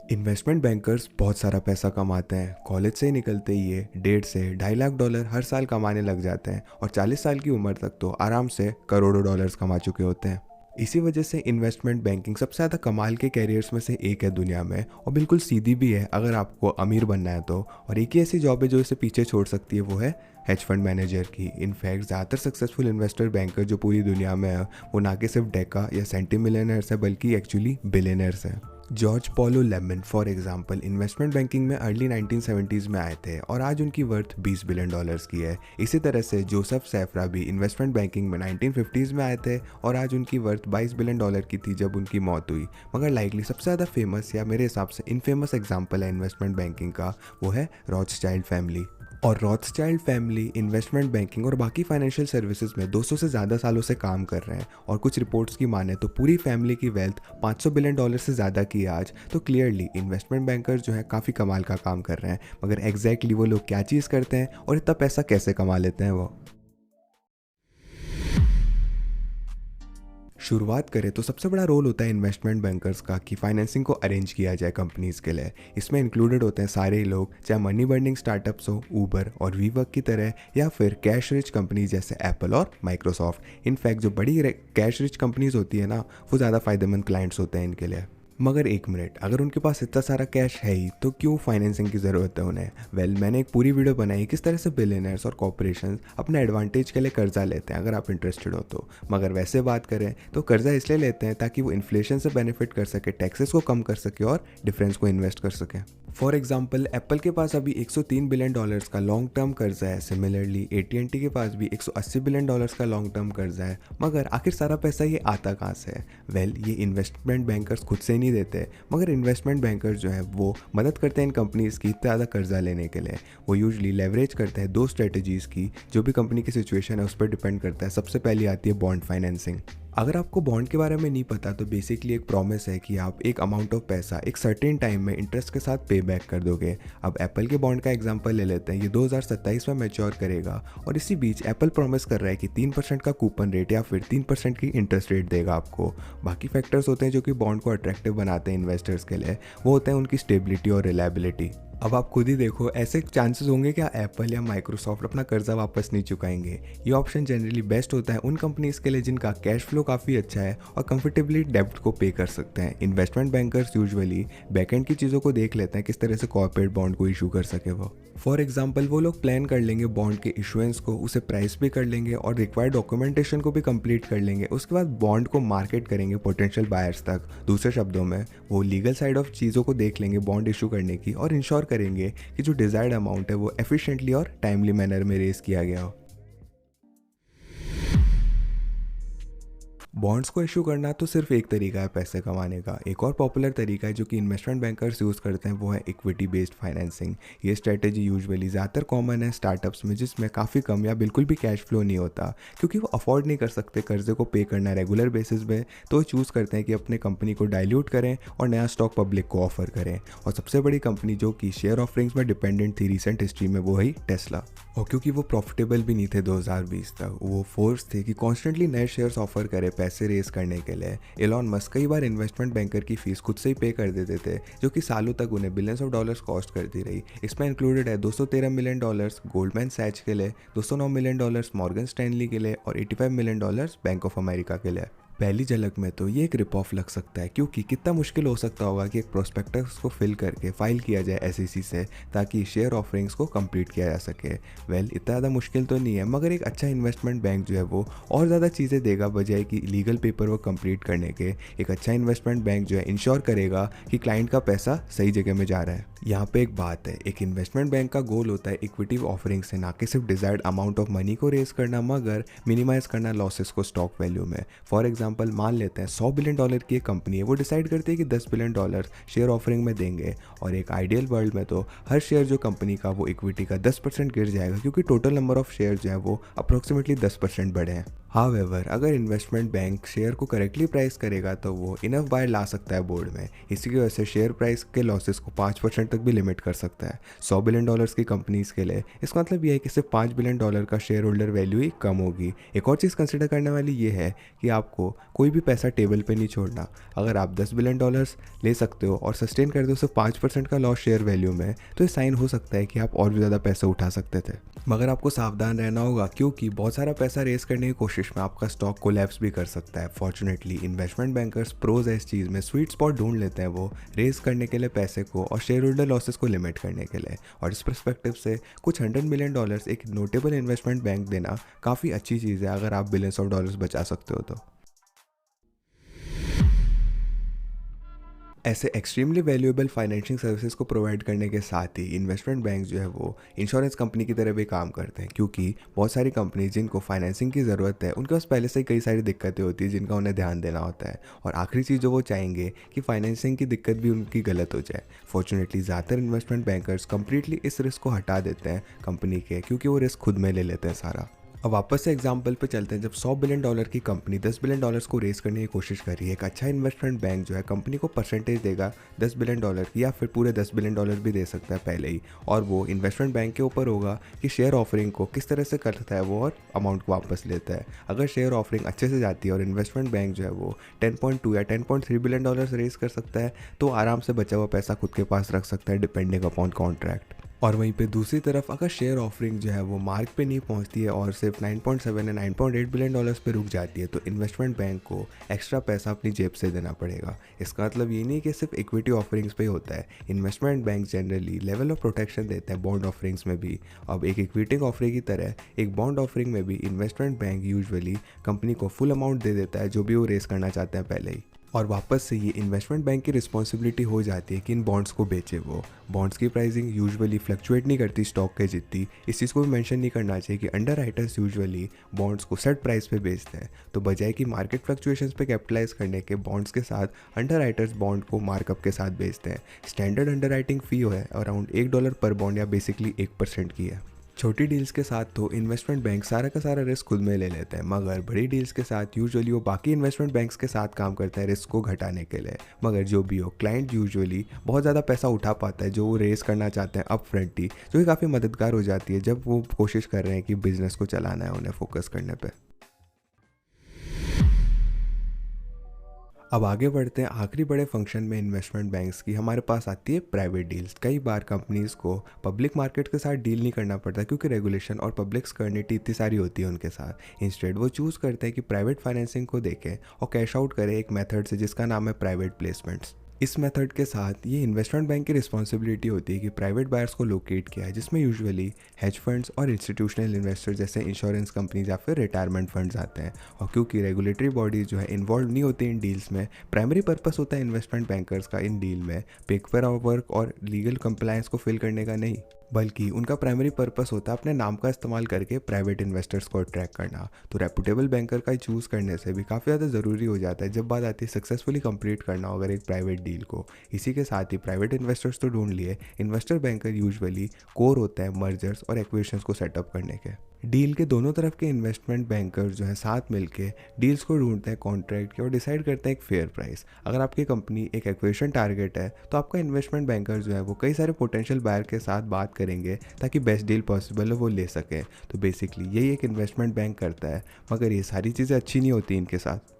Investment bankers बहुत सारा पैसा कमाते हैं। कॉलेज से ही निकलते ही ये 1.5 से 2.5 लाख डॉलर हर साल कमाने लग जाते हैं और 40 साल की उम्र तक तो आराम से करोड़ों डॉलर्स कमा चुके होते हैं। इसी वजह से इन्वेस्टमेंट बैंकिंग सबसे ज़्यादा कमाल के कैरियर्स में से एक है दुनिया में, और बिल्कुल सीधी भी है अगर आपको अमीर बनना है तो। और एक ही ऐसी जॉब है जो इसे पीछे छोड़ सकती है, वो है हेज फंड मैनेजर की। इनफैक्ट ज़्यादातर सक्सेसफुल इन्वेस्टर बैंकर जो पूरी दुनिया में है वो ना कि सिर्फ डेका या सेंटी मिलियनर्स है बल्कि एक्चुअली बिलियनर्स हैं। George Paulo lemon for example investment banking में अर्ली 1970s में आए थे और आज उनकी वर्थ 20 बिलियन डॉलर्स की है। इसी तरह से जोसेफ सैफरा भी इन्वेस्टमेंट बैंकिंग में 1950s में आए थे और आज उनकी वर्थ 22 बिलियन डॉलर की थी जब उनकी मौत हुई। मगर लाइकली सबसे ज़्यादा फेमस या मेरे हिसाब से इनफेमस एग्जाम्पल है इन्वेस्टमेंट बैंकिंग का, वो है रॉथस्चाइल्ड फैमिली। और रॉथस्चाइल्ड फैमिली इन्वेस्टमेंट बैंकिंग और बाकी फाइनेंशियल सर्विसेज में 200 से ज़्यादा सालों से काम कर रहे हैं, और कुछ रिपोर्ट्स की माने तो पूरी फैमिली की वेल्थ 500 बिलियन डॉलर से ज़्यादा की है आज। तो क्लियरली इन्वेस्टमेंट बैंकर्स जो है काफ़ी कमाल का काम कर रहे हैं। मगर एग्जैक्टली वो लोग क्या चीज़ करते हैं और इतना पैसा कैसे कमा लेते हैं वो। शुरुआत करें तो सबसे बड़ा रोल होता है इन्वेस्टमेंट बैंकर्स का कि फाइनेंसिंग को अरेंज किया जाए कंपनीज के लिए। इसमें इंक्लूडेड होते हैं सारे ही लोग, चाहे मनी बर्निंग स्टार्टअप्स हो, ऊबर और वीवर्क की तरह, या फिर कैश रिच कंपनीज जैसे एप्पल और माइक्रोसॉफ्ट। इनफैक्ट जो बड़ी कैश रिच कंपनीज होती है ना, वो ज़्यादा फायदेमंद क्लाइंट्स होते हैं इनके लिए। मगर एक मिनट, अगर उनके पास इतना सारा कैश है ही तो क्यों फाइनेंसिंग की ज़रूरत है उन्हें? मैंने एक पूरी वीडियो बनाई किस तरह से बिलियनर्स और कॉर्पोरेशंस अपने एडवांटेज के लिए कर्जा लेते हैं, अगर आप इंटरेस्टेड हो तो। मगर वैसे बात करें तो कर्जा इसलिए लेते हैं ताकि वो इन्फ्लेशन से बेनिफिट कर सके, टैक्सेस को कम कर सके और डिफरेंस को इन्वेस्ट कर सके। फॉर एग्जाम्पल एप्पल के पास अभी 103 बिलियन डॉलर्स का लॉन्ग टर्म कर्जा है। सिमिलरली AT&T के पास भी 180 बिलियन डॉलर्स का लॉन्ग टर्म कर्जा है। मगर आखिर सारा पैसा ये आता कहाँ से है? ये इन्वेस्टमेंट बैंकर्स खुद से नहीं देते, मगर इन्वेस्टमेंट बैंकर्स जो है वो मदद करते हैं इन कंपनीज की ज़्यादा कर्जा लेने के लिए। वो यूजली लेवरेज करते हैं दो स्ट्रेटजीज़ की, जो भी कंपनी की सिचुएशन है उस पर डिपेंड करता है। सबसे पहली आती है बॉन्ड फाइनेंसिंग। अगर आपको बॉन्ड के बारे में नहीं पता तो बेसिकली एक प्रॉमिस है कि आप एक अमाउंट ऑफ पैसा एक सर्टेन टाइम में इंटरेस्ट के साथ पे बैक कर दोगे। अब एप्पल के बॉन्ड का एग्जांपल ले लेते हैं। ये 2027 में मैच्योर करेगा और इसी बीच एप्पल प्रॉमिस कर रहा है कि 3% का कूपन रेट या फिर 3% की इंटरेस्ट रेट देगा आपको। बाकी फैक्टर्स होते हैं जो कि बॉन्ड को अट्रैक्टिव बनाते हैं इन्वेस्टर्स के लिए, वो होते हैं उनकी स्टेबिलिटी और रिलायबिलिटी। अब आप खुद ही देखो, ऐसे चांसेस होंगे क्या एप्पल या माइक्रोसॉफ्ट अपना कर्जा वापस नहीं चुकाएंगे? ये ऑप्शन जनरली बेस्ट होता है उन कंपनीज के लिए जिनका कैश फ्लो काफ़ी अच्छा है और कंफर्टेबली डेब्ट को पे कर सकते हैं। इन्वेस्टमेंट बैंकर्स यूजुअली बैकएंड की चीज़ों को देख लेते हैं, किस तरह से कॉर्पोरेट बॉन्ड को इशू कर सके वो। फॉर एग्जाम्पल वो लोग प्लान कर लेंगे बॉन्ड के इशुएंस को, उसे प्राइस भी कर लेंगे और रिक्वायर्ड डॉक्यूमेंटेशन को भी कंप्लीट कर लेंगे। उसके बाद बॉन्ड को मार्केट करेंगे पोटेंशियल बायर्स तक। दूसरे शब्दों में वो लीगल साइड ऑफ चीज़ों को देख लेंगे बॉन्ड इशू करने की, और इंश्योर करेंगे कि जो डिजायर्ड अमाउंट है वो एफिशिएंटली और टाइमली मैनर में रेज किया गया हो। बॉन्ड्स को इशू करना तो सिर्फ एक तरीका है पैसे कमाने का। एक और पॉपुलर तरीका है जो कि इन्वेस्टमेंट बैंकर्स यूज़ करते हैं, वो है इक्विटी बेस्ड फाइनेंसिंग। ये स्ट्रेटेजी यूजुअली ज़्यादातर कॉमन है स्टार्टअप्स में, जिसमें काफ़ी कम या बिल्कुल भी कैश फ्लो नहीं होता, क्योंकि वो अफोर्ड नहीं कर सकते कर्जे को पे करना रेगुलर बेसिस पे। तो वो चूज़ करते हैं कि अपने कंपनी को डाइल्यूट करें और नया स्टॉक पब्लिक को ऑफर करें। और सबसे बड़ी कंपनी जो कि शेयर ऑफरिंग्स में डिपेंडेंट थी रिसेंट हिस्ट्री में, वो है टेस्ला। और क्योंकि वो प्रॉफिटेबल भी नहीं थे 2020 तक, वो फोर्स थे कि कॉन्स्टेंटली नए शेयर्स ऑफर करे पैसे रेस करने के लिए। एलॉन मस्क कई बार इन्वेस्टमेंट बैंकर की फीस खुद से ही पे कर देते थे, जो कि सालों तक उन्हें बिलियंस ऑफ डॉलर्स कॉस्ट करती रही। इसमें इंक्लूडेड है 213 मिलियन डॉलर्स गोल्डमैन सैच के लिए, 209 मिलियन डॉलर्स मॉर्गन स्टैनली के लिए और 85 million dollars bank of America के लिए। पहली झलक में तो ये एक रिप ऑफ लग सकता है, क्योंकि कितना मुश्किल हो सकता होगा कि एक प्रोस्पेक्टस को फिल करके फाइल किया जाए SEC से ताकि शेयर ऑफरिंग्स को कंप्लीट किया जा सके। इतना ज़्यादा मुश्किल तो नहीं है, मगर एक अच्छा इन्वेस्टमेंट बैंक जो है वो और ज़्यादा चीज़ें देगा बजाय कि लीगल पेपर वर्क कंप्लीट करने के। एक अच्छा इन्वेस्टमेंट बैंक जो है इंश्योर करेगा कि क्लाइंट का पैसा सही जगह में जा रहा है। यहाँ पे एक बात है, एक इन्वेस्टमेंट बैंक का गोल होता है इक्विटी ऑफरिंग से ना कि सिर्फ डिजायर्ड अमाउंट ऑफ मनी को रेस करना, मगर मिनिमाइज करना लॉसेस को स्टॉक वैल्यू में। फॉर एग्जांपल मान लेते हैं 100 बिलियन डॉलर की एक कंपनी है, वो डिसाइड करती है कि 10 बिलियन डॉलर शेयर ऑफरिंग में देंगे। और एक आइडियल वर्ल्ड में तो हर शेयर जो कंपनी का वो इक्विटी का 10% गिर जाएगा, क्योंकि टोटल नंबर ऑफ शेयर जो है वो अप्रोक्सीमेटली 10% बढ़े हैं। हाउएवर अगर इन्वेस्टमेंट बैंक शेयर को करेक्टली प्राइस करेगा तो वो इनफ बाय ला सकता है बोर्ड में। इसी की वजह से शेयर प्राइस के लॉसेस को 5% तक भी लिमिट कर सकता है। $100 बिलियन की कंपनीज़ के लिए इसका मतलब ये है कि सिर्फ $5 बिलियन का शेयर होल्डर वैल्यू ही कम होगी। एक और चीज़ कंसिडर करने वाली ये है कि आपको कोई भी पैसा टेबल पे नहीं छोड़ना। अगर आप $10 बिलियन ले सकते हो और सस्टेन कर दो सिर्फ 5% का लॉस शेयर वैल्यू में, तो ये साइन हो सकता है कि आप और भी ज़्यादा पैसा उठा सकते थे। मगर आपको सावधान रहना होगा, क्योंकि बहुत सारा पैसा रेस करने की कोशिश में आपका स्टॉक कोलैप्स भी कर सकता है। फॉर्चुनेटली इन्वेस्टमेंट बैंकर्स प्रोज है इस चीज़ में, स्वीट स्पॉट ढूंढ लेते हैं वो रेस करने के लिए पैसे को और शेयर होल्डर लॉसेस को लिमिट करने के लिए। और इस पर्सपेक्टिव से कुछ $100 मिलियन एक नोटेबल इन्वेस्टमेंट बैंक देना काफ़ी अच्छी चीज़ है अगर आप बिलियंस ऑफ डॉलर्स बचा सकते हो तो। ऐसे एक्सट्रीमली वैल्यूएबल फाइनेंशियल सर्विसेज को प्रोवाइड करने के साथ ही इन्वेस्टमेंट बैंक जो है वो इंश्योरेंस कंपनी की तरह भी काम करते हैं, क्योंकि बहुत सारी कंपनी जिनको फाइनेंसिंग की ज़रूरत है उनके पास पहले से ही कई सारी दिक्कतें होती है जिनका उन्हें ध्यान देना होता है। और आखिरी चीज़ जो वो चाहेंगे कि फाइनेंसिंग की दिक्कत भी उनकी गलत हो जाए। फॉर्चुनेटली ज़्यादातर इन्वेस्टमेंट बैंकर्स कंप्लीटली इस रिस्क को हटा देते हैं कंपनी के, क्योंकि वो रिस्क खुद में ले लेते हैं सारा। अब वापस से एग्जाम्पल पे चलते हैं। जब $100 बिलियन की कंपनी $10 बिलियन को रेस करने की कोशिश कर रही है, एक अच्छा इन्वेस्टमेंट बैंक जो है कंपनी को परसेंटेज देगा $10 बिलियन की, या फिर पूरे $10 बिलियन भी दे सकता है पहले ही। और वो इन्वेस्टमेंट बैंक के ऊपर होगा कि शेयर ऑफरिंग को किस तरह से करता है वो और अमाउंट को वापस लेता है। अगर शेयर ऑफरिंग अच्छे से जाती है और इन्वेस्टमेंट बैंक जो है वो 10.2 या $10.3 बिलियन रेस कर सकता है, तो आराम से बचा हुआ पैसा खुद के पास रख सकता है डिपेंडिंग अपॉन कॉन्ट्रैक्ट। और वहीं पे दूसरी तरफ अगर शेयर ऑफरिंग जो है वो मार्क पे नहीं पहुंचती है और सिर्फ 9.7 या $9.8 बिलियन पे रुक जाती है, तो इन्वेस्टमेंट बैंक को एक्स्ट्रा पैसा अपनी जेब से देना पड़ेगा। इसका मतलब ये नहीं कि सिर्फ इक्विटी ऑफरिंग्स पे ही होता है। Investment bank generally level of protection देते हैं बॉन्ड ऑफरिंग्स में भी। अब एक इक्विटी ऑफरिंग की तरह एक बॉन्ड ऑफरिंग में भी इन्वेस्टमेंट बैंक यूजुअली कंपनी को फुल अमाउंट दे देता है जो भी वो रेस करना चाहते हैं पहले ही। और वापस से ये इन्वेस्टमेंट बैंक की रिस्पॉन्सिबिलिटी हो जाती है कि इन बॉन्ड्स को बेचे वो। बॉन्ड्स की प्राइसिंग यूजुअली फ्लक्चुएट नहीं करती स्टॉक के जितनी। इस चीज़ को भी मेंशन नहीं करना चाहिए कि अंडर राइटर्स यूजुअली बॉन्ड्स को सेट प्राइस पे बेचते हैं, तो बजाय कि मार्केट फ्लक्चुएशंस पे कैपिटलाइज करने के बॉन्ड्स के साथ अंडर राइटर्स बॉन्ड को मार्कअप के साथ बेचते हैं। स्टैंडर्ड अंडर राइटिंग फ़ी है अराउंड $1 पर बॉन्ड या बेसिकली 1% की है। छोटी डील्स के साथ तो इन्वेस्टमेंट बैंक सारा का सारा रिस्क खुद में ले लेते हैं, मगर बड़ी डील्स के साथ यूजुअली वो बाकी इन्वेस्टमेंट बैंक्स के साथ काम करता है रिस्क को घटाने के लिए। मगर जो भी हो, क्लाइंट यूजुअली बहुत ज़्यादा पैसा उठा पाता है जो वो रेस करना चाहते हैं अप फ्रंट ही, जो कि काफ़ी मददगार हो जाती है जब वो कोशिश कर रहे हैं कि बिजनेस को चलाना है उन्हें फोकस करने पर। अब आगे बढ़ते हैं आखिरी बड़े फंक्शन में इन्वेस्टमेंट बैंक्स की। हमारे पास आती है प्राइवेट डील्स। कई बार कंपनीज को पब्लिक मार्केट के साथ डील नहीं करना पड़ता, क्योंकि रेगुलेशन और पब्लिक स्कर्निटी इतनी सारी होती है उनके साथ। इंस्टेड वो चूज़ करते हैं कि प्राइवेट फाइनेंसिंग को देखें और कैश आउट करें एक मेथड से जिसका नाम है प्राइवेट प्लेसमेंट्स। इस मेथड के साथ ये इन्वेस्टमेंट बैंक की रिस्पॉन्सिबिलिटी होती है कि प्राइवेट बायर्स को लोकेट किया है, जिसमें यूजुअली हेज फंड्स और इंस्टीट्यूशनल इन्वेस्टर जैसे इंश्योरेंस कंपनीज या फिर रिटायरमेंट फंड्स आते हैं। और क्योंकि रेगुलेटरी बॉडीज जो है इन्वॉल्व नहीं होती इन डील्स में, प्राइमरी पर्पस होता है इन्वेस्टमेंट बैंकर्स का इन डील में पेपर वर्क और लीगल कंप्लायंस को फिल करने का नहीं, बल्कि उनका प्राइमरी पर्पस होता है अपने नाम का इस्तेमाल करके प्राइवेट इन्वेस्टर्स को अट्रैक्ट करना। तो रेपुटेबल बैंकर का चूज़ करने से भी काफ़ी ज़्यादा ज़रूरी हो जाता है जब बात आती है सक्सेसफुली कंप्लीट करना अगर एक प्राइवेट डील को। इसी के साथ ही प्राइवेट इन्वेस्टर्स तो ढूंढ लिए, इन्वेस्टर बैंकर यूजुअली कोर होता है मर्जर्स और एक्विजिशंस को सेटअप करने के। डील के दोनों तरफ के इन्वेस्टमेंट बैंकर्स जो है साथ मिलके डील्स को ढूंढते हैं कॉन्ट्रैक्ट के और डिसाइड करते हैं एक फेयर प्राइस। अगर आपकी कंपनी एक एक्विजिशन टारगेट है, तो आपका इन्वेस्टमेंट बैंकर जो है वो कई सारे पोटेंशियल बायर के साथ बात करेंगे ताकि बेस्ट डील पॉसिबल हो वो ले सकें। तो बेसिकली यही एक इन्वेस्टमेंट बैंक करता है, मगर ये सारी चीज़ें अच्छी नहीं होती इनके साथ।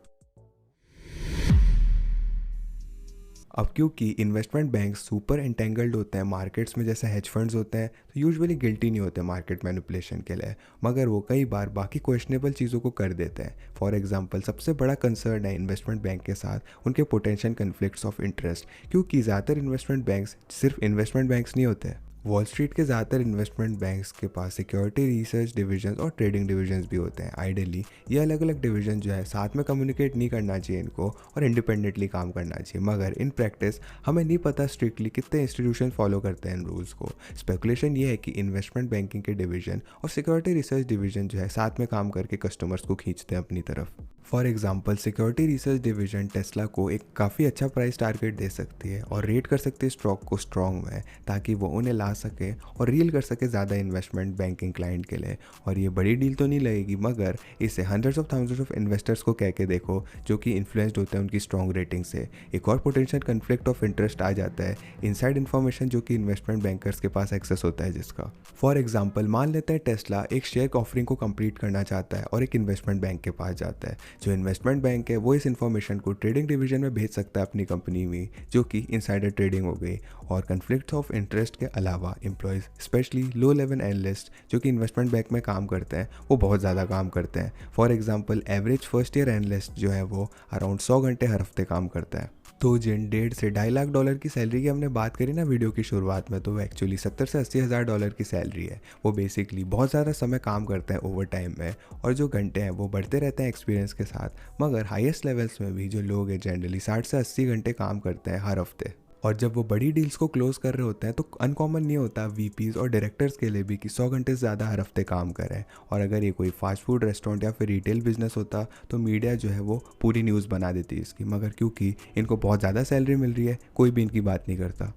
अब क्योंकि इन्वेस्टमेंट बैंक सुपर एंटेंगल्ड होते हैं मार्केट्स में जैसे हेज फंड्स होते हैं, तो यूजुअली गिल्टी नहीं होते मार्केट मैनिपुलेशन के लिए, मगर वो कई बार बाकी क्वेश्चनेबल चीज़ों को कर देते हैं। फॉर एग्जांपल सबसे बड़ा कंसर्न है इन्वेस्टमेंट बैंक के साथ उनके पोटेंशियल कन्फ्लिक्ट्स ऑफ इंटरेस्ट, क्योंकि ज़्यादातर इन्वेस्टमेंट बैंक्स सिर्फ इन्वेस्टमेंट बैंक्स नहीं होते। वॉल स्ट्रीट के ज़्यादातर इन्वेस्टमेंट बैंक्स के पास सिक्योरिटी रिसर्च डिविजन और ट्रेडिंग डिविजन्स भी होते हैं। आइडियली ये अलग अलग डिवीजन जो है साथ में कम्युनिकेट नहीं करना चाहिए इनको और इंडिपेंडेंटली काम करना चाहिए, मगर इन प्रैक्टिस हमें नहीं पता स्ट्रिक्टली कितने इंस्टीट्यूशन फॉलो करते हैं इन रूल्स को। स्पेकुलेशन ये है कि इन्वेस्टमेंट बैंकिंग के डिवीजन और सिक्योरिटी रिसर्च डिवीजन जो है साथ में काम करके कस्टमर्स को खींचते हैं अपनी तरफ। For example security research division Tesla को एक काफ़ी अच्छा प्राइस टारगेट दे सकती है और रेट कर सकती है स्टॉक को स्ट्रॉन्ग में, ताकि वो उन्हें ला सके और रील कर सके ज़्यादा इन्वेस्टमेंट बैंकिंग क्लाइंट के लिए। और ये बड़ी डील तो नहीं लगेगी, मगर इसे hundreds of thousands of investors को कह के देखो जो कि इन्फ्लुएंस्ड होते हैं उनकी स्ट्रॉन्ग रेटिंग से। एक और पोटेंशियल कन्फ्लिक्ट ऑफ इंटरेस्ट आ जाता है, इनसाइड इन्फॉर्मेशन जो कि इन्वेस्टमेंट बैंकर्स के पास एक्सेस होता है जिसका। फॉर एग्जाम्पल मान लेते हैं टेस्ला एक शेयर ऑफरिंग को कंप्लीट करना चाहता है और एक इन्वेस्टमेंट बैंक के पास जाता है। जो इन्वेस्टमेंट बैंक है वो इस इन्फॉर्मेशन को ट्रेडिंग डिवीजन में भेज सकता है अपनी कंपनी में, जो कि इनसाइडर ट्रेडिंग हो गई। और कन्फ्लिक्ट ऑफ इंटरेस्ट के अलावा employees specially low level analyst जो कि इन्वेस्टमेंट बैंक में काम करते हैं वो बहुत ज़्यादा काम करते हैं। For example average first year analyst जो है वो अराउंड 100 घंटे हर हफ्ते काम करता है। तो जिन $1.5 से $2.5 लाख की सैलरी की हमने बात करी ना वीडियो की शुरुआत में, तो वो एक्चुअली 70 से 80 हज़ार डॉलर की सैलरी है। वो बेसिकली बहुत ज़्यादा समय काम करते हैं ओवर टाइम में, और जो घंटे हैं वो बढ़ते रहते हैं एक्सपीरियंस के साथ। मगर हाईएस्ट लेवल्स में भी जो लोग हैं जनरली 60 से 80 घंटे काम करते हैं हर हफ्ते। और जब वो बड़ी डील्स को क्लोज कर रहे होते हैं तो अनकॉमन नहीं होता वीपीज़ और डायरेक्टर्स के लिए भी कि 100 घंटे से ज़्यादा हर हफ्ते काम करें। और अगर ये कोई फास्ट फूड रेस्टोरेंट या फिर रिटेल बिजनेस होता तो मीडिया जो है वो पूरी न्यूज़ बना देती है इसकी, मगर क्योंकि इनको बहुत ज़्यादा सैलरी मिल रही है कोई भी इनकी बात नहीं करता।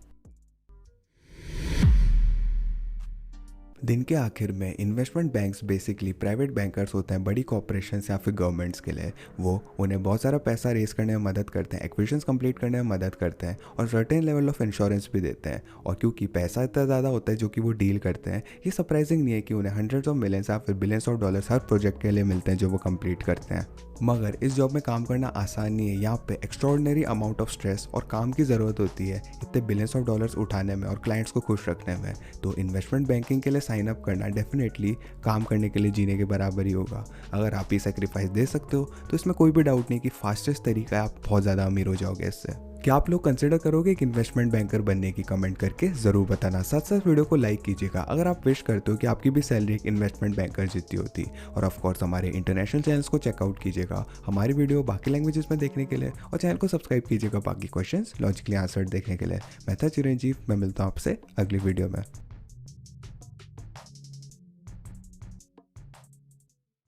दिन के आखिर में investment banks basically private bankers होते हैं बड़ी कॉर्पोरेशंस या फिर गवर्नमेंट्स के लिए। वो उन्हें बहुत सारा पैसा रेस करने में मदद करते हैं, एक्विजिशंस कंप्लीट करने में मदद करते हैं और सर्टेन लेवल ऑफ इंश्योरेंस भी देते हैं। और क्योंकि पैसा इतना ज़्यादा होता है जो कि वो डील करते हैं, ये सरप्राइजिंग नहीं है कि उन्हें हंड्रेड्स ऑफ मिलियंस या फिर billions of dollars her project के लिए मिलते हैं जो वो कंप्लीट करते हैं। मगर इस जॉब में काम करना आसान नहीं है। यहाँ पे एक्स्ट्रॉर्डिनरी अमाउंट ऑफ स्ट्रेस और काम की ज़रूरत होती है इतने बिलियंस ऑफ डॉलर्स उठाने में और क्लाइंट्स को खुश रखने में। तो इन्वेस्टमेंट बैंकिंग के लिए साइन अप करना डेफिनेटली काम करने के लिए जीने के बराबर ही होगा। अगर आप ये सेक्रीफाइस दे सकते हो तो इसमें कोई भी डाउट नहीं कि फास्टेस्ट तरीका है, आप बहुत ज़्यादा अमीर हो जाओगे इससे। क्या आप लोग कंसिडर करोगे एक इन्वेस्टमेंट बैंकर बनने की? कमेंट करके ज़रूर बताना। साथ साथ वीडियो को लाइक कीजिएगा अगर आप विश करते हो कि आपकी भी सैलरी एक इन्वेस्टमेंट बैंकर जितनी होती। और ऑफ कोर्स हमारे इंटरनेशनल चैनल्स को चेकआउट कीजिएगा हमारी वीडियो बाकी लैंग्वेजेस में देखने के लिए, और चैनल को सब्सक्राइब कीजिएगा बाकी क्वेश्चंस लॉजिकली आंसर्ड देखने के लिए। मैं था चिरंजीव, मैं मिलता हूँ आपसे अगली वीडियो में।